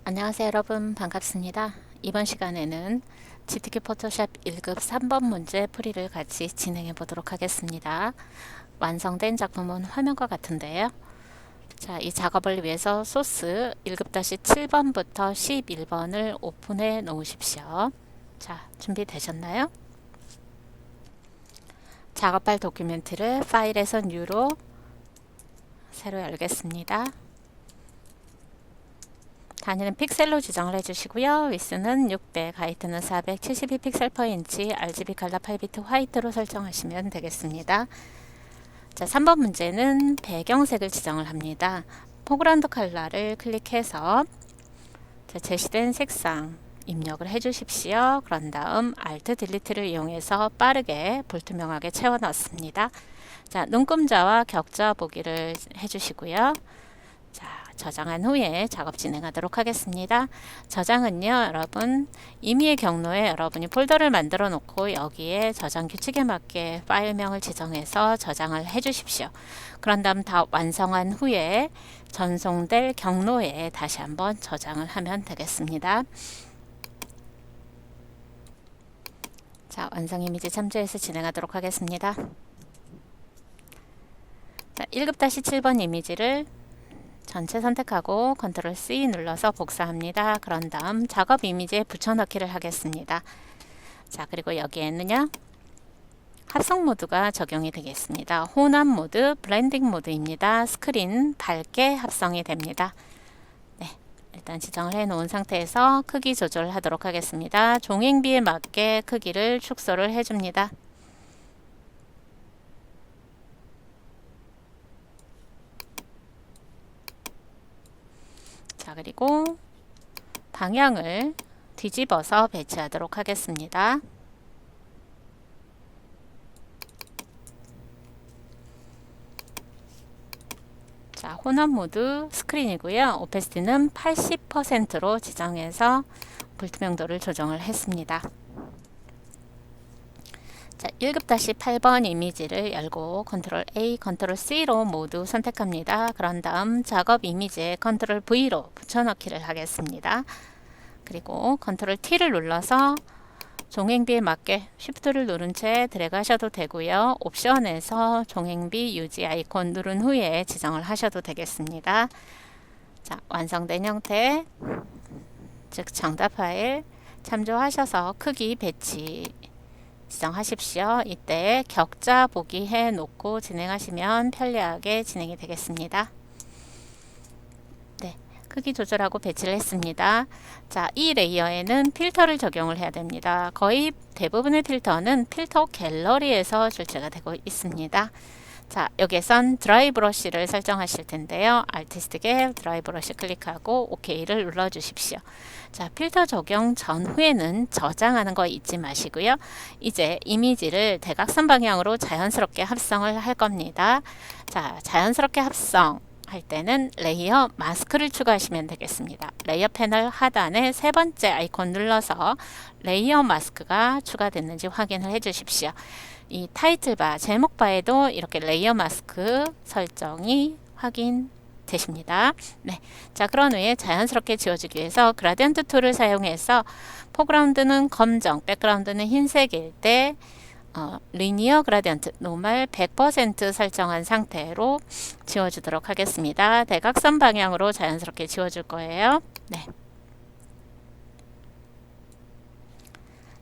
안녕하세요 여러분, 반갑습니다. 이번 시간에는 GTK 포토샵 1급 3번 문제 풀이를 같이 진행해 보도록 하겠습니다. 완성된 작품은 화면과 같은데요. 자, 이 작업을 위해서 소스 1급-7번부터 11번을 오픈해 놓으십시오. 자, 준비되셨나요? 작업할 도큐멘트를 파일에서 뉴로 새로 열겠습니다. 단위는 픽셀로 지정을 해주시고요. 위스는 600, 하이트는 472픽셀/인치, RGB 컬러 8비트 화이트로 설정하시면 되겠습니다. 자, 3번 문제는 배경색을 지정을 합니다. 포그라운드 컬러를 클릭해서 제시된 색상 입력을 해주십시오. 그런 다음 Alt 딜리트를 이용해서 빠르게 불투명하게 채워 넣습니다. 자, 눈금자와 격자 보기를 해주시고요. 자, 저장한 후에 작업 진행하도록 하겠습니다. 저장은요, 여러분 임의의 경로에 여러분이 폴더를 만들어 놓고 여기에 저장 규칙에 맞게 파일명을 지정해서 저장을 해 주십시오. 그런 다음 다 완성한 후에 전송될 경로에 다시 한번 저장을 하면 되겠습니다. 자, 완성 이미지 참조해서 진행하도록 하겠습니다. 자, 1급-7번 이미지를 전체 선택하고 컨트롤 C 눌러서 복사합니다. 그런 다음 작업 이미지에 붙여넣기를 하겠습니다. 자, 그리고 여기에는요, 합성 모드가 적용이 되겠습니다. 혼합 모드, 블렌딩 모드입니다. 스크린 밝게 합성이 됩니다. 네, 일단 지정을 해 놓은 상태에서 크기 조절하도록 하겠습니다. 종횡비에 맞게 크기를 축소를 해줍니다. 자, 그리고 방향을 뒤집어서 배치하도록 하겠습니다. 자, 혼합 모드 스크린이고요. 오페시티는 80%로 지정해서 불투명도를 조정을 했습니다. 자, 1급-8번 이미지를 열고 컨트롤 A, 컨트롤 C로 모두 선택합니다. 그런 다음 작업 이미지에 컨트롤 V로 붙여넣기를 하겠습니다. 그리고 컨트롤 T를 눌러서 종횡비에 맞게 쉬프트를 누른 채 드래그 하셔도 되고요. 옵션에서 종횡비 유지 아이콘 누른 후에 지정을 하셔도 되겠습니다. 자, 완성된 형태, 즉 정답 파일 참조하셔서 크기 배치 지정하십시오. 이때 격자 보기 해 놓고 진행하시면 편리하게 진행이 되겠습니다. 네, 크기 조절하고 배치를 했습니다. 자, 이 레이어에는 필터를 적용을 해야 됩니다. 거의 대부분의 필터는 필터 갤러리에서 출제가 되고 있습니다. 자, 여기에선 드라이 브러쉬를 설정하실 텐데요. 아티스트계 드라이 브러쉬 클릭하고 OK를 눌러 주십시오. 자, 필터 적용 전후에는 저장하는 거 잊지 마시고요. 이제 이미지를 대각선 방향으로 자연스럽게 합성을 할 겁니다. 자, 자연스럽게 합성 할 때는 레이어 마스크를 추가하시면 되겠습니다. 레이어 패널 하단에 세 번째 아이콘 눌러서 레이어 마스크가 추가됐는지 확인을 해 주십시오. 이 타이틀바, 제목바에도 이렇게 레이어 마스크 설정이 확인되십니다. 네, 자, 그런 후에 자연스럽게 지워주기 위해서 그라디언트 툴을 사용해서 포그라운드는 검정, 백그라운드는 흰색일 때 리니어 그라디언트 노멀 100% 설정한 상태로 지워주도록 하겠습니다. 대각선 방향으로 자연스럽게 지워줄 거예요. 네.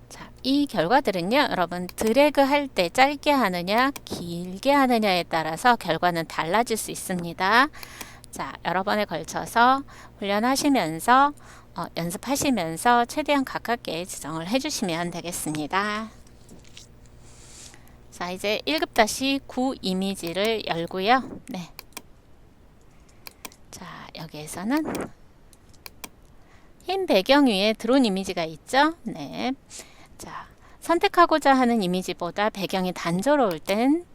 자, 이 결과들은요, 여러분 드래그 할 때 짧게 하느냐 길게 하느냐에 따라서 결과는 달라질 수 있습니다. 자, 여러 번에 걸쳐서 훈련하시면서 연습하시면서 최대한 가깝게 지정을 해주시면 되겠습니다. 자, 이제 1급-9 이미지를 열고요. 네. 자, 여기에서는 흰 배경 위에 드론 이미지가 있죠. 네. 자, 선택하고자 하는 이미지보다 배경이 단조로울 땐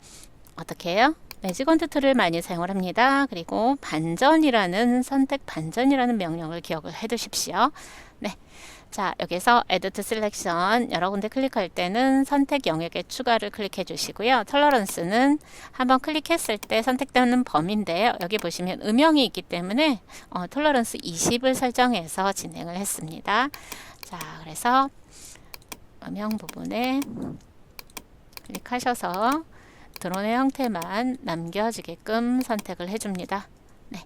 어떻게 해요? 매직원트 툴을 많이 사용을 합니다. 그리고 반전이라는 선택 반전이라는 명령을 기억을 해 두십시오. 네. 자, 여기서 Add to Selection 여러 군데 클릭할 때는 선택 영역의 추가를 클릭해 주시고요. 톨러런스는 한번 클릭했을 때 선택되는 범위인데요. 여기 보시면 음영이 있기 때문에 톨러런스 20을 설정해서 진행을 했습니다. 자, 그래서 음영 부분에 클릭하셔서 드론의 형태만 남겨지게끔 선택을 해줍니다. 네.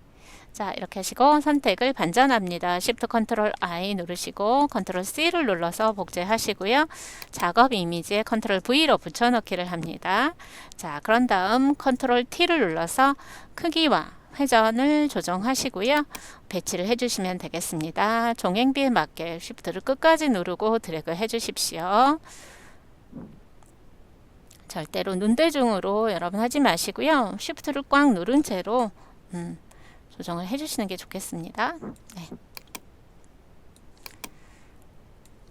자, 이렇게 하시고 선택을 반전합니다. Shift Ctrl I 누르시고 Ctrl C를 눌러서 복제하시고요. 작업 이미지에 Ctrl V로 붙여넣기를 합니다. 자, 그런 다음 Ctrl T를 눌러서 크기와 회전을 조정하시고요. 배치를 해주시면 되겠습니다. 종횡비에 맞게 Shift를 끝까지 누르고 드래그 해주십시오. 절대로 눈대중으로 여러분 하지 마시고요. Shift를 꽉 누른 채로 조정을 해주시는 게 좋겠습니다. 네.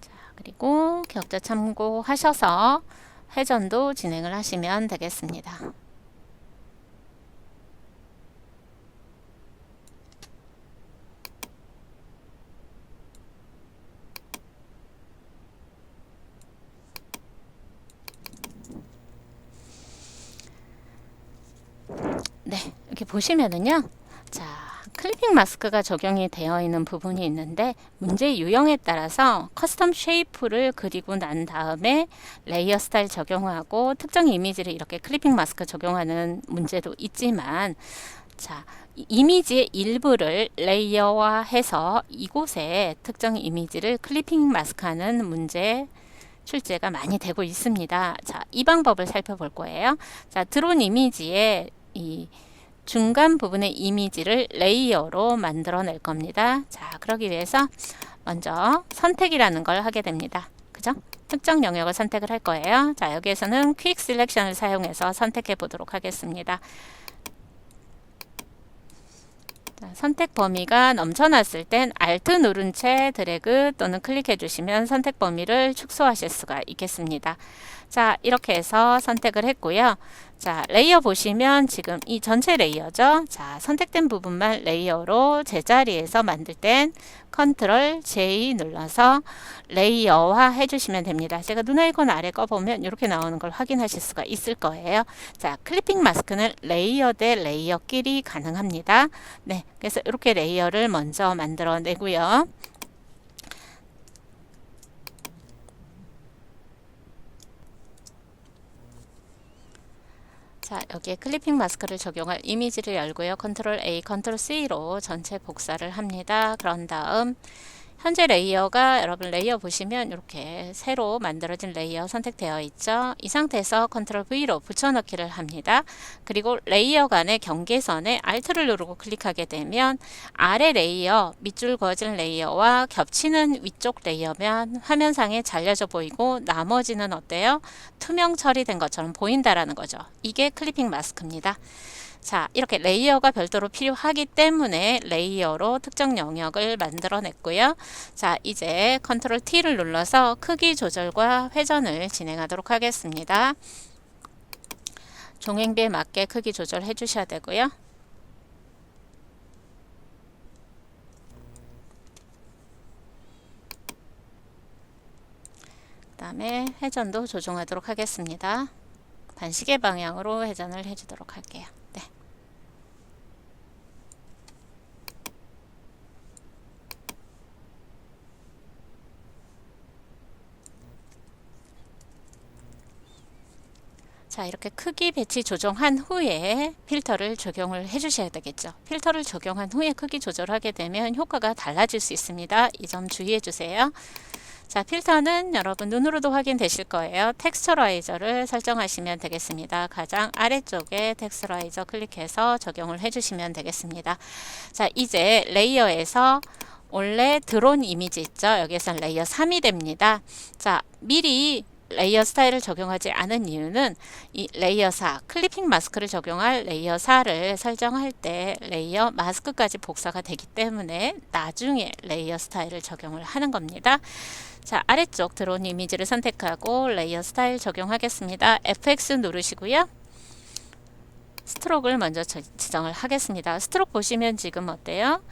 자, 그리고 격자 참고하셔서 회전도 진행을 하시면 되겠습니다. 네, 이렇게 보시면은요. 자, 클리핑 마스크가 적용이 되어 있는 부분이 있는데 문제 유형에 따라서 커스텀 쉐이프를 그리고 난 다음에 레이어 스타일 적용하고 특정 이미지를 이렇게 클리핑 마스크 적용하는 문제도 있지만 자, 이미지의 일부를 레이어화해서 이곳에 특정 이미지를 클리핑 마스크하는 문제 출제가 많이 되고 있습니다. 자, 이 방법을 살펴볼 거예요. 자, 드론 이미지에 이 중간 부분의 이미지를 레이어로 만들어낼 겁니다. 자, 그러기 위해서 먼저 선택이라는 걸 하게 됩니다. 그죠? 특정 영역을 선택을 할 거예요. 자, 여기에서는 퀵 셀렉션을 사용해서 선택해 보도록 하겠습니다. 자, 선택 범위가 넘쳐났을 땐 Alt 누른 채 드래그 또는 클릭해 주시면 선택 범위를 축소하실 수가 있겠습니다. 자, 이렇게 해서 선택을 했고요. 자, 레이어 보시면 지금 이 전체 레이어죠. 자, 선택된 부분만 레이어로 제자리에서 만들 땐 Ctrl J 눌러서 레이어화 해주시면 됩니다. 제가 눈 아이콘 아래 꺼보면 이렇게 나오는 걸 확인하실 수가 있을 거예요. 자, 클리핑 마스크는 레이어 대 레이어끼리 가능합니다. 네, 그래서 이렇게 레이어를 먼저 만들어내고요. 자, 여기에 클리핑 마스크를 적용할 이미지를 열고요. Ctrl A, Ctrl C로 전체 복사를 합니다. 그런 다음 현재 레이어가 여러분 레이어 보시면 이렇게 새로 만들어진 레이어 선택되어 있죠. 이 상태에서 Ctrl V로 붙여넣기를 합니다. 그리고 레이어 간의 경계선에 Alt를 누르고 클릭하게 되면 아래 레이어, 밑줄 그어진 레이어와 겹치는 위쪽 레이어면 화면상에 잘려져 보이고 나머지는 어때요? 투명 처리된 것처럼 보인다라는 거죠. 이게 클리핑 마스크입니다. 자, 이렇게 레이어가 별도로 필요하기 때문에 레이어로 특정 영역을 만들어냈고요. 자, 이제 Ctrl T를 눌러서 크기 조절과 회전을 진행하도록 하겠습니다. 종횡비에 맞게 크기 조절해 주셔야 되고요. 그 다음에 회전도 조정하도록 하겠습니다. 반시계 방향으로 회전을 해주도록 할게요. 네. 자, 이렇게 크기 배치 조정한 후에 필터를 적용을 해 주셔야 되겠죠. 필터를 적용한 후에 크기 조절하게 되면 효과가 달라질 수 있습니다. 이 점 주의해 주세요. 자, 필터는 여러분 눈으로도 확인되실 거예요. 텍스처라이저를 설정하시면 되겠습니다. 가장 아래쪽에 텍스처라이저 클릭해서 적용을 해주시면 되겠습니다. 자, 이제 레이어에서 원래 드론 이미지 있죠. 여기에서 레이어 3이 됩니다. 자, 미리 레이어 스타일을 적용하지 않은 이유는 이 레이어 4, 클리핑 마스크를 적용할 레이어 4를 설정할 때 레이어 마스크까지 복사가 되기 때문에 나중에 레이어 스타일을 적용을 하는 겁니다. 자, 아래쪽 드론 이미지를 선택하고 레이어 스타일 적용하겠습니다. FX 누르시고요. 스트로크를 먼저 지정을 하겠습니다. 스트로크 보시면 지금 어때요?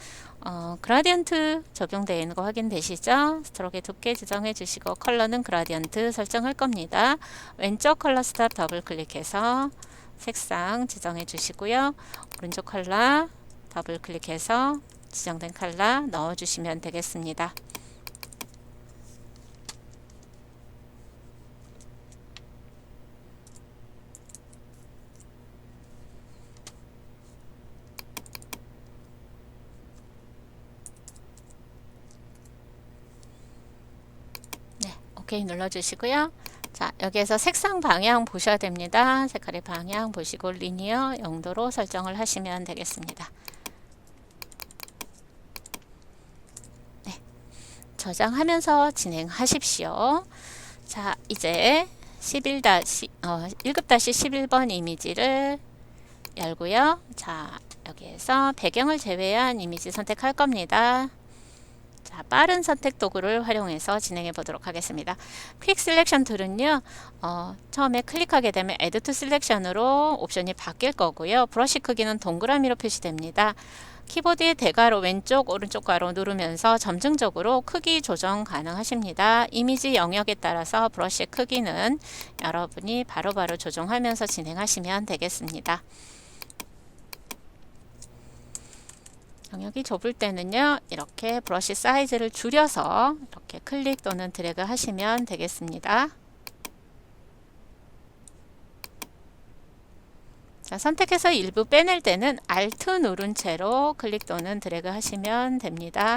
그라디언트 적용되어 있는 거 확인되시죠? 스트로크의 두께 지정해 주시고 컬러는 그라디언트 설정할 겁니다. 왼쪽 컬러 스탑 더블 클릭해서 색상 지정해 주시고요. 오른쪽 컬러 더블 클릭해서 지정된 컬러 넣어 주시면 되겠습니다. 오케이 눌러주시고요. 자, 여기에서 색상 방향 보셔야 됩니다. 색깔의 방향 보시고 리니어 0도로 설정을 하시면 되겠습니다. 네, 저장하면서 진행하십시오. 자, 이제 1급-11번 이미지를 열고요. 자, 여기에서 배경을 제외한 이미지 선택할 겁니다. 자, 빠른 선택 도구를 활용해서 진행해 보도록 하겠습니다. 퀵 셀렉션 툴은요, 처음에 클릭하게 되면 Add to Selection으로 옵션이 바뀔 거고요. 브러쉬 크기는 동그라미로 표시됩니다. 키보드의 대괄호 왼쪽 오른쪽 가로 누르면서 점증적으로 크기 조정 가능하십니다. 이미지 영역에 따라서 브러쉬의 크기는 여러분이 바로바로 조정하면서 진행하시면 되겠습니다. 영역이 좁을 때는요, 이렇게 브러쉬 사이즈를 줄여서 이렇게 클릭 또는 드래그 하시면 되겠습니다. 자, 선택해서 일부 빼낼 때는 Alt 누른 채로 클릭 또는 드래그 하시면 됩니다.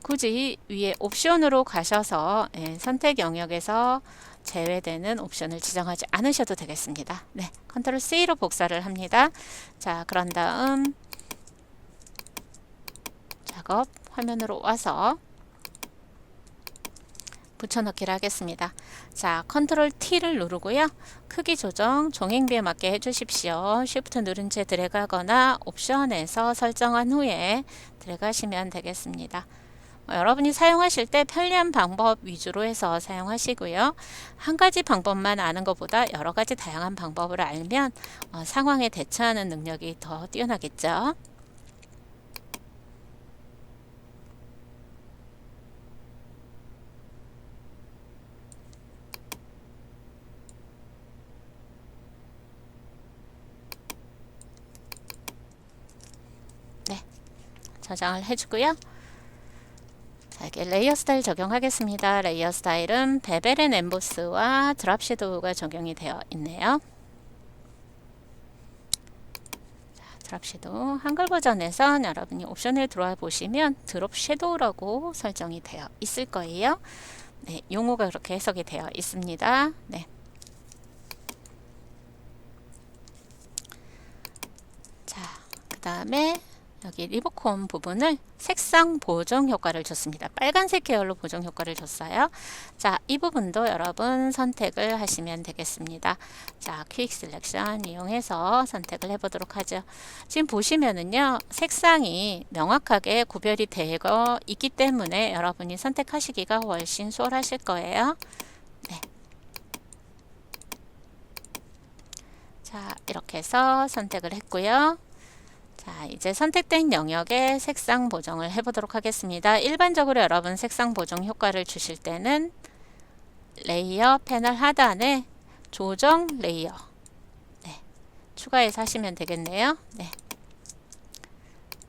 굳이 위에 옵션으로 가셔서 선택 영역에서 제외되는 옵션을 지정하지 않으셔도 되겠습니다. 네, 컨트롤 C로 복사를 합니다. 자, 그런 다음 작업 화면으로 와서 붙여넣기를 하겠습니다. 자, 컨트롤 T를 누르고요. 크기 조정 종횡비에 맞게 해주십시오. Shift 누른 채 드래그 하거나 옵션에서 설정한 후에 드래그 하시면 되겠습니다. 여러분이 사용하실 때 편리한 방법 위주로 해서 사용하시고요. 한 가지 방법만 아는 것보다 여러 가지 다양한 방법을 알면 상황에 대처하는 능력이 더 뛰어나겠죠. 저장을 해주고요. 자, 이렇게 레이어 스타일 적용하겠습니다. 레이어 스타일은 베벨 앤 엠보스와 드랍 섀도우가 적용이 되어 있네요. 자, 드랍 섀도우 한글 버전에선 여러분이 옵션을 들어와 보시면 드롭 섀도우라고 설정이 되어 있을 거예요. 네, 용어가 그렇게 해석이 되어 있습니다. 네. 자, 그 다음에 여기 리모컨 부분을 색상 보정 효과를 줬습니다. 빨간색 계열로 보정 효과를 줬어요. 자, 이 부분도 여러분 선택을 하시면 되겠습니다. 자, 퀵 셀렉션 이용해서 선택을 해보도록 하죠. 지금 보시면은요, 색상이 명확하게 구별이 되어 있기 때문에 여러분이 선택하시기가 훨씬 수월하실 거예요. 네. 자, 이렇게 해서 선택을 했고요. 자, 이제 선택된 영역에 색상 보정을 해보도록 하겠습니다. 일반적으로 여러분 색상 보정 효과를 주실 때는 레이어 패널 하단에 조정 레이어 추가해서 하시면 되겠네요. 네.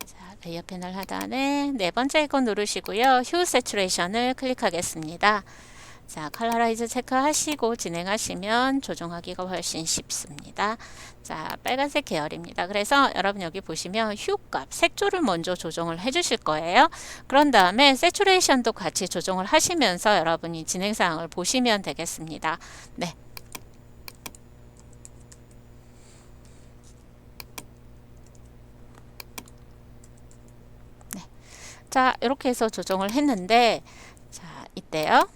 자, 레이어 패널 하단에 네 번째 아이콘 누르시고요. 휴 세츄레이션을 클릭하겠습니다. 자, 컬러라이즈 체크하시고 진행하시면 조정하기가 훨씬 쉽습니다. 자, 빨간색 계열입니다. 그래서 여러분 여기 보시면 휴값, 색조를 먼저 조정을 해주실 거예요. 그런 다음에 세츄레이션도 같이 조정을 하시면서 여러분이 진행사항을 보시면 되겠습니다. 네. 네. 자, 이렇게 해서 조정을 했는데, 자, 이때요.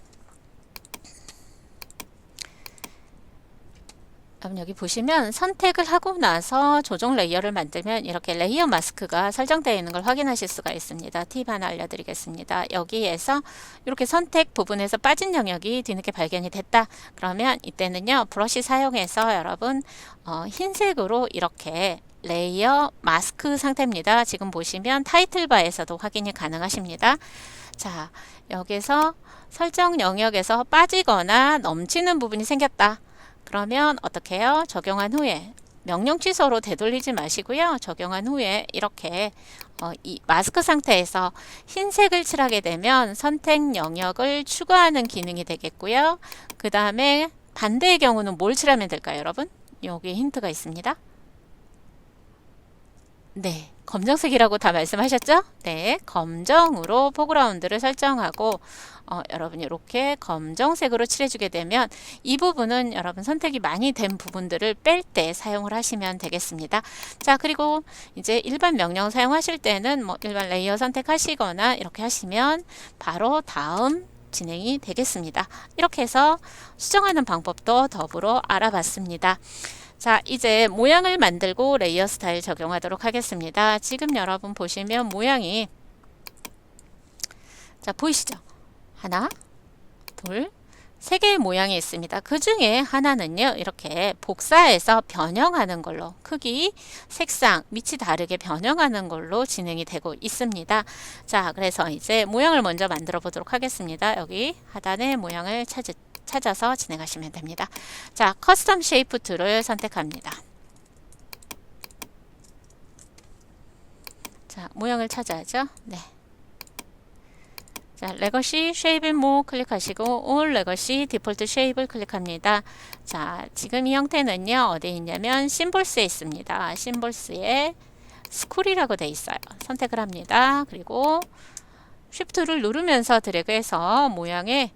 여러분 여기 보시면 선택을 하고 나서 조정 레이어를 만들면 이렇게 레이어 마스크가 설정되어 있는 걸 확인하실 수가 있습니다. 팁 하나 알려드리겠습니다. 여기에서 이렇게 선택 부분에서 빠진 영역이 뒤늦게 발견이 됐다. 그러면 이때는요 브러쉬 사용해서 여러분 흰색으로 이렇게 레이어 마스크 상태입니다. 지금 보시면 타이틀바에서도 확인이 가능하십니다. 자, 여기서 설정 영역에서 빠지거나 넘치는 부분이 생겼다. 그러면 어떻게 해요? 적용한 후에 명령 취소로 되돌리지 마시고요. 적용한 후에 이렇게 이 마스크 상태에서 흰색을 칠하게 되면 선택 영역을 추가하는 기능이 되겠고요. 그 다음에 반대의 경우는 뭘 칠하면 될까요, 여러분? 여기에 힌트가 있습니다. 네, 검정색이라고 다 말씀하셨죠? 네, 검정으로 포그라운드를 설정하고 여러분 이렇게 검정색으로 칠해주게 되면 이 부분은 여러분 선택이 많이 된 부분들을 뺄 때 사용을 하시면 되겠습니다. 자, 그리고 이제 일반 명령 사용하실 때는 뭐 일반 레이어 선택하시거나 이렇게 하시면 바로 다음 진행이 되겠습니다. 이렇게 해서 수정하는 방법도 더불어 알아봤습니다. 자, 이제 모양을 만들고 레이어 스타일 적용하도록 하겠습니다. 지금 여러분 보시면 모양이 자 보이시죠? 하나, 둘, 세 개의 모양이 있습니다. 그 중에 하나는요 이렇게 복사해서 변형하는 걸로 크기, 색상, 밑이 다르게 변형하는 걸로 진행이 되고 있습니다. 자, 그래서 이제 모양을 먼저 만들어 보도록 하겠습니다. 여기 하단의 모양을 찾아서 진행하시면 됩니다. 자, 커스텀 쉐이프 툴을 선택합니다. 자, 모양을 찾아야죠. 네. 자, 레거시 쉐입 모 클릭하시고 올 레거시 디폴트 쉐입을 클릭합니다. 자, 지금 이 형태는요 어디에 있냐면 심볼스에 있습니다. 심볼스에 스쿨이라고 되어 있어요. 선택을 합니다. 그리고 쉬프트를 누르면서 드래그해서 모양에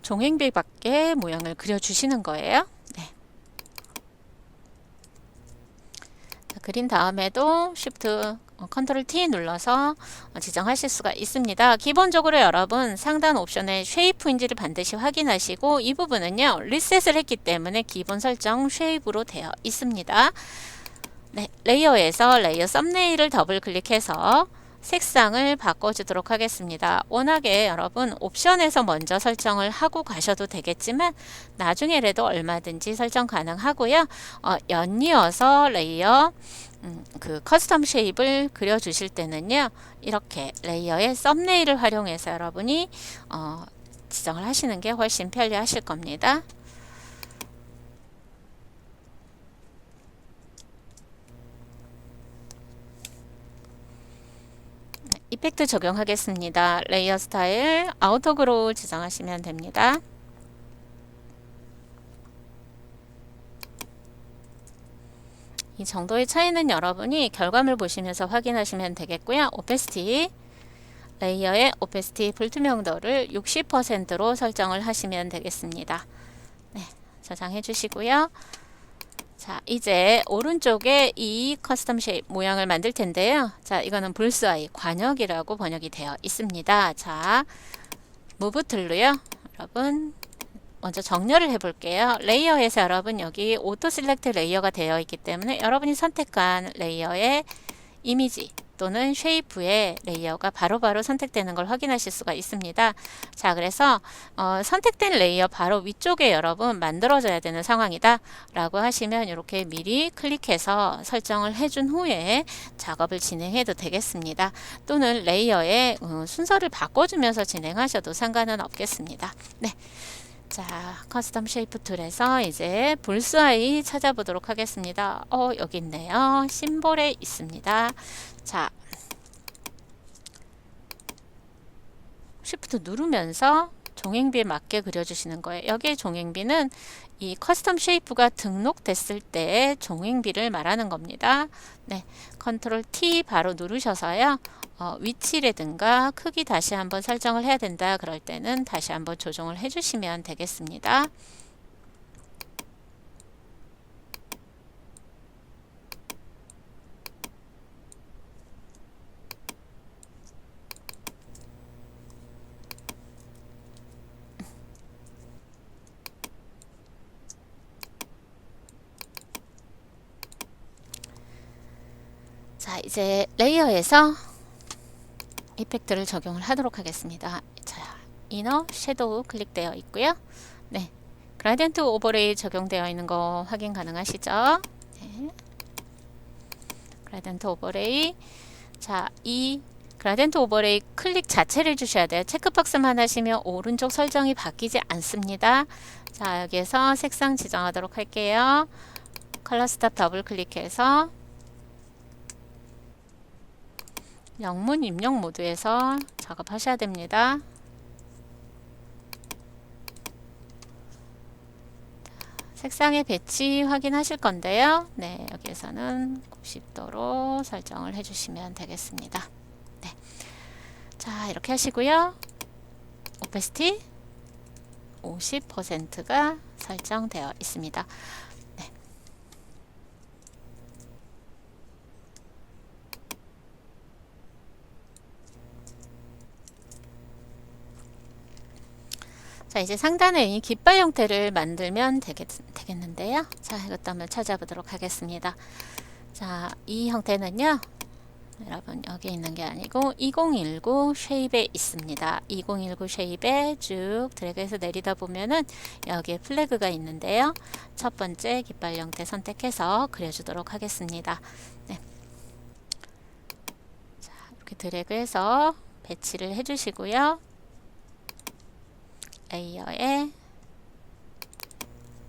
종횡비 밖에 모양을 그려주시는 거예요. 네. 자, 그린 다음에도 Shift 컨트롤 T 눌러서 지정하실 수가 있습니다. 기본적으로 여러분 상단 옵션에 쉐이프인지를 반드시 확인하시고 이 부분은요 리셋을 했기 때문에 기본 설정 쉐이프로 되어 있습니다. 네, 레이어에서 레이어 썸네일을 더블 클릭해서 색상을 바꿔주도록 하겠습니다. 워낙에 여러분 옵션에서 먼저 설정을 하고 가셔도 되겠지만 나중에라도 얼마든지 설정 가능하고요. 연이어서 레이어 그 커스텀 쉐입을 그려주실 때는요. 이렇게 레이어의 썸네일을 활용해서 여러분이 지정을 하시는 게 훨씬 편리하실 겁니다. 이펙트 적용하겠습니다. 레이어 스타일 아우터그로우 지정하시면 됩니다. 이 정도의 차이는 여러분이 결과물 보시면서 확인하시면 되겠고요. 오페시티 레이어의 오페시티 불투명도를 60%로 설정을 하시면 되겠습니다. 네, 저장해 주시고요. 자, 이제 오른쪽에 이 커스텀 쉐입 모양을 만들 텐데요. 자, 이거는 불스아이 관역이라고 번역이 되어 있습니다. 자, 무브 툴로요. 여러분 먼저 정렬을 해 볼게요. 레이어에서 여러분 여기 오토 셀렉트 레이어가 되어 있기 때문에 여러분이 선택한 레이어의 이미지 또는 쉐이프의 레이어가 바로바로 선택되는 걸 확인하실 수가 있습니다. 자, 그래서 선택된 레이어 바로 위쪽에 여러분 만들어져야 되는 상황이다 라고 하시면 이렇게 미리 클릭해서 설정을 해준 후에 작업을 진행해도 되겠습니다. 또는 레이어의 순서를 바꿔주면서 진행하셔도 상관은 없겠습니다. 네. 자, 커스텀 쉐이프 툴에서 이제 불스아이 찾아보도록 하겠습니다. 여기 있네요. 심볼에 있습니다. 자, 쉬프트 누르면서 종횡비에 맞게 그려주시는 거예요. 여기에 종횡비는 이 커스텀 쉐이프가 등록됐을 때 종횡비를 말하는 겁니다. 네, 컨트롤 T 바로 누르셔서요. 위치라든가 크기 다시 한번 설정을 해야 된다. 그럴 때는 다시 한번 조정을 해주시면 되겠습니다. 자, 이제 레이어에서 이펙트를 적용을 하도록 하겠습니다. 자, 이너 섀도우 클릭되어 있고요. 네, 그라디언트 오버레이 적용되어 있는 거 확인 가능하시죠? 네. 그라디언트 오버레이. 자, 이 그라디언트 오버레이 클릭 자체를 해주셔야 돼요. 체크박스만 하시면 오른쪽 설정이 바뀌지 않습니다. 자, 여기에서 색상 지정하도록 할게요. 컬러 스탑 더블 클릭해서 영문 입력 모드에서 작업하셔야 됩니다. 색상의 배치 확인하실 건데요. 네, 여기에서는 90도로 설정을 해주시면 되겠습니다. 네. 자, 이렇게 하시고요. 오페시티 50%가 설정되어 있습니다. 네. 자, 이제 상단에 이 깃발 형태를 만들면 되겠는데요. 자, 이것도 한번 찾아보도록 하겠습니다. 자, 이 형태는요, 여러분 여기 있는 게 아니고 2019 쉐입에 있습니다. 2019 쉐입에 쭉 드래그해서 내리다 보면은 여기에 플래그가 있는데요. 첫 번째 깃발 형태 선택해서 그려주도록 하겠습니다. 네. 자, 이렇게 드래그해서 배치를 해주시고요. 레이어에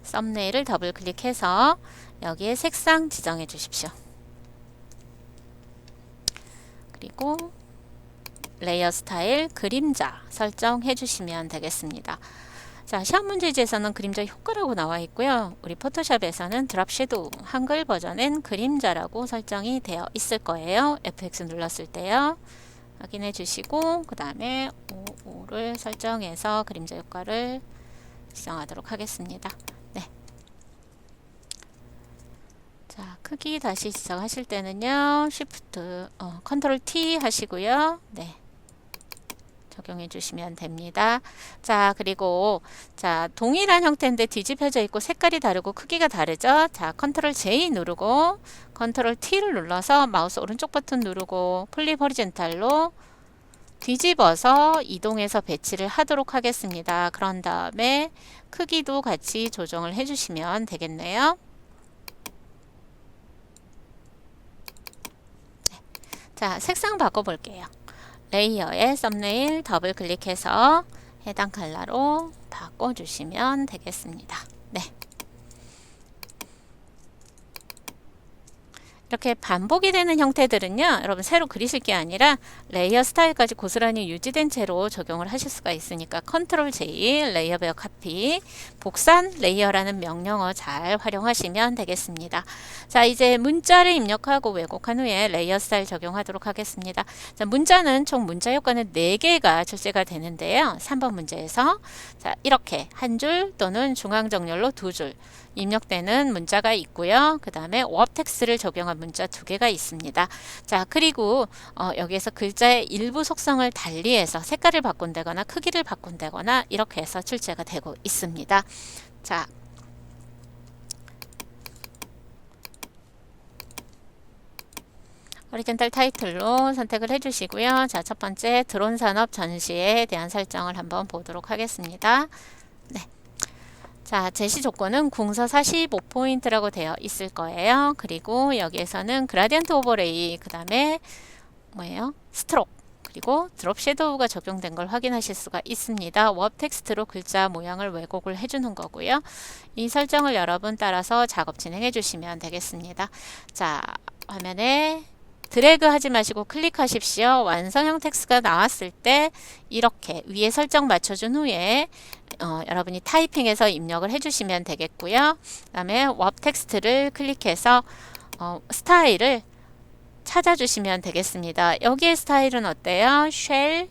썸네일을 더블 클릭해서 여기에 색상 지정해 주십시오. 그리고 레이어 스타일 그림자 설정해 주시면 되겠습니다. 자, 시험 문제지에서는 그림자 효과라고 나와 있고요. 우리 포토샵에서는 드랍 섀도우 한글 버전엔 그림자라고 설정이 되어 있을 거예요. FX 눌렀을 때요. 확인해 주시고 그 다음에 55를 설정해서 그림자 효과를 지정하도록 하겠습니다. 네. 자, 크기 다시 지정하실 때는요, Shift, 컨트롤 T 하시고요. 네. 적용해 주시면 됩니다. 자, 그리고 자, 동일한 형태인데 뒤집혀져 있고 색깔이 다르고 크기가 다르죠? 자, 컨트롤 J 누르고 컨트롤 T를 눌러서 마우스 오른쪽 버튼 누르고 플립 호리젠탈로 뒤집어서 이동해서 배치를 하도록 하겠습니다. 그런 다음에 크기도 같이 조정을 해 주시면 되겠네요. 네. 자, 색상 바꿔볼게요. 레이어에 썸네일 더블 클릭해서 해당 컬러로 바꿔주시면 되겠습니다. 네. 이렇게 반복이 되는 형태들은요, 여러분 새로 그리실 게 아니라 레이어 스타일까지 고스란히 유지된 채로 적용을 하실 수가 있으니까 컨트롤 J, 레이어 베어 카피, 복산 레이어라는 명령어 잘 활용하시면 되겠습니다. 자, 이제 문자를 입력하고 왜곡한 후에 레이어 스타일 적용하도록 하겠습니다. 자, 문자는 총 문자 효과는 4개가 출제가 되는데요. 3번 문제에서 자, 이렇게 한 줄 또는 중앙 정렬로 2줄 입력되는 문자가 있고요. 그 다음에 워업 텍스트를 적용한 문자 2개가 있습니다. 자, 그리고 여기에서 글자의 일부 속성을 달리해서 색깔을 바꾼다거나 크기를 바꾼다거나 이렇게 해서 출제가 되고 있습니다. 자, 호리젠탈 타이틀로 선택을 해주시고요. 자, 첫 번째 드론 산업 전시에 대한 설정을 한번 보도록 하겠습니다. 네. 자, 제시 조건은 궁서 45포인트라고 되어 있을 거예요. 그리고 여기에서는 그라디언트 오버레이, 그 다음에 뭐예요? 스트록, 그리고 드롭 섀도우가 적용된 걸 확인하실 수가 있습니다. 워업 텍스트로 글자 모양을 왜곡을 해주는 거고요. 이 설정을 여러분 따라서 작업 진행해 주시면 되겠습니다. 자, 화면에 드래그 하지 마시고 클릭하십시오. 완성형 텍스트가 나왔을 때 이렇게 위에 설정 맞춰준 후에 여러분이 타이핑해서 입력을 해주시면 되겠고요. 그 다음에 워업 텍스트를 클릭해서 스타일을 찾아주시면 되겠습니다. 여기에 스타일은 어때요? 쉘,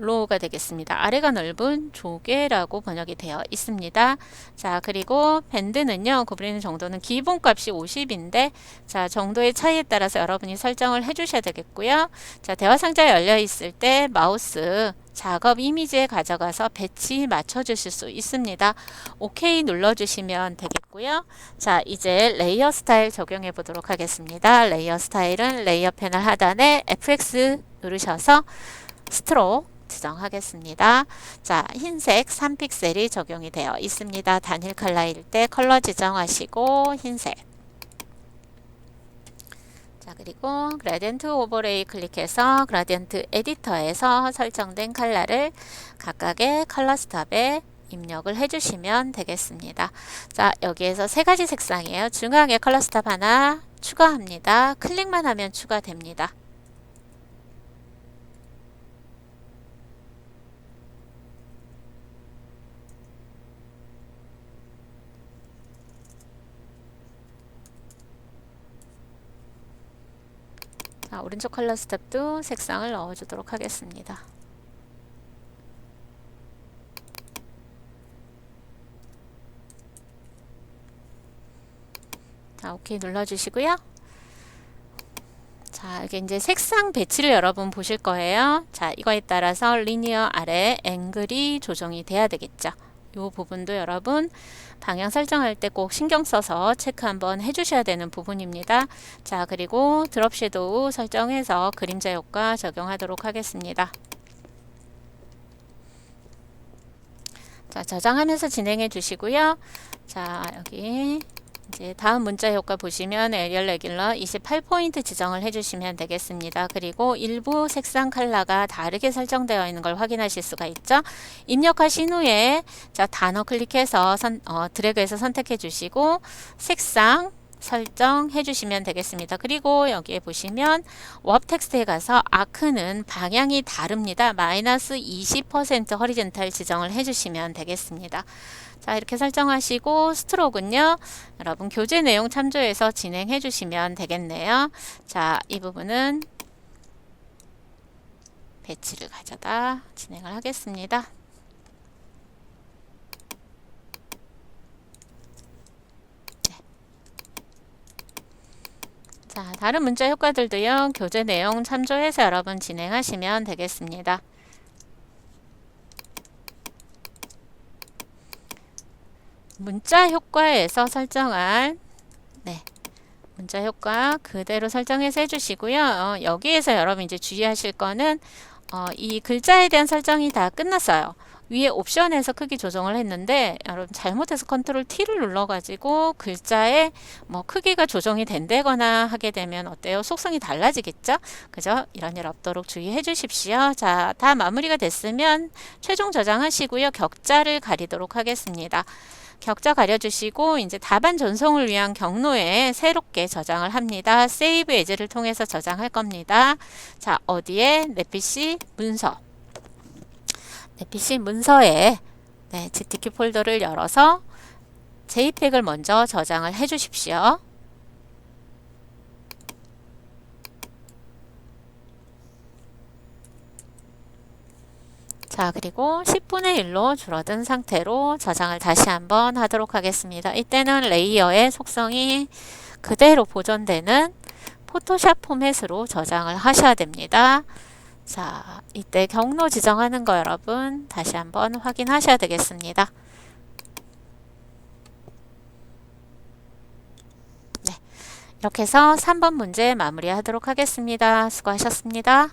로우가 되겠습니다. 아래가 넓은 조개라고 번역이 되어 있습니다. 자, 그리고 밴드는요, 구부리는 정도는 기본값이 50인데, 자, 정도의 차이에 따라서 여러분이 설정을 해주셔야 되겠고요. 자, 대화 상자 열려 있을 때 마우스 작업 이미지에 가져가서 배치 맞춰주실 수 있습니다. OK 눌러주시면 되겠고요. 자, 이제 레이어 스타일 적용해 보도록 하겠습니다. 레이어 스타일은 레이어 패널 하단에 FX 누르셔서 스트로크 지정하겠습니다. 자, 흰색 3픽셀이 적용이 되어 있습니다. 단일 컬러일 때 컬러 지정하시고 흰색. 자, 그리고 그라디언트 오버레이 클릭해서 그라디언트 에디터에서 설정된 컬러를 각각의 컬러 스탑에 입력을 해주시면 되겠습니다. 자, 여기에서 세 가지 색상이에요. 중앙에 컬러 스탑 하나 추가합니다. 클릭만 하면 추가됩니다. 자, 오른쪽 컬러 스탑도 색상을 넣어주도록 하겠습니다. 자, OK 눌러주시고요. 자, 이게 이제 색상 배치를 여러분 보실 거예요. 자, 이거에 따라서 리니어 아래 앵글이 조정이 돼야 되겠죠. 이 부분도 여러분 방향 설정할 때 꼭 신경 써서 체크 한번 해주셔야 되는 부분입니다. 자, 그리고 드롭 섀도우 설정해서 그림자 효과 적용하도록 하겠습니다. 자, 저장하면서 진행해 주시고요. 자, 여기 이제 다음 문자 효과 보시면 에리얼 레귤러 28포인트 지정을 해주시면 되겠습니다. 그리고 일부 색상 컬러가 다르게 설정되어 있는 걸 확인하실 수가 있죠. 입력하신 후에 자, 단어 클릭해서 드래그해서 선택해 주시고 색상 설정해 주시면 되겠습니다. 그리고 여기에 보시면 웹 텍스트에 가서 아크는 방향이 다릅니다. 마이너스 20% 허리젠탈 지정을 해 주시면 되겠습니다. 자, 이렇게 설정하시고 스트로크는요, 여러분 교재 내용 참조해서 진행해 주시면 되겠네요. 자, 이 부분은 배치를 가져다 진행을 하겠습니다. 자, 다른 문자 효과들도요, 교재 내용 참조해서 여러분 진행하시면 되겠습니다. 문자 효과에서 설정한 문자 효과 그대로 설정해서 해주시고요. 여기에서 여러분 이제 주의하실 거는 이 글자에 대한 설정이 다 끝났어요. 위에 옵션에서 크기 조정을 했는데 여러분 잘못해서 컨트롤 T를 눌러가지고 글자의 뭐 크기가 조정이 된다거나 하게 되면 어때요? 속성이 달라지겠죠? 그죠? 이런 일 없도록 주의해 주십시오. 자, 다 마무리가 됐으면 최종 저장하시고요. 격자를 가리도록 하겠습니다. 격자 가려주시고 이제 답안 전송을 위한 경로에 새롭게 저장을 합니다. 세이브 에즈를 통해서 저장할 겁니다. 자, 어디에? 내 PC 문서. 내 PC 문서에 GTK 폴더를 열어서 JPEG을 먼저 저장을 해 주십시오. 자, 그리고 10분의 1로 줄어든 상태로 저장을 다시 한번 하도록 하겠습니다. 이때는 레이어의 속성이 그대로 보존되는 포토샵 포맷으로 저장을 하셔야 됩니다. 자, 이때 경로 지정하는 거 여러분 다시 한번 확인하셔야 되겠습니다. 이렇게 해서 3번 문제 마무리하도록 하겠습니다. 수고하셨습니다.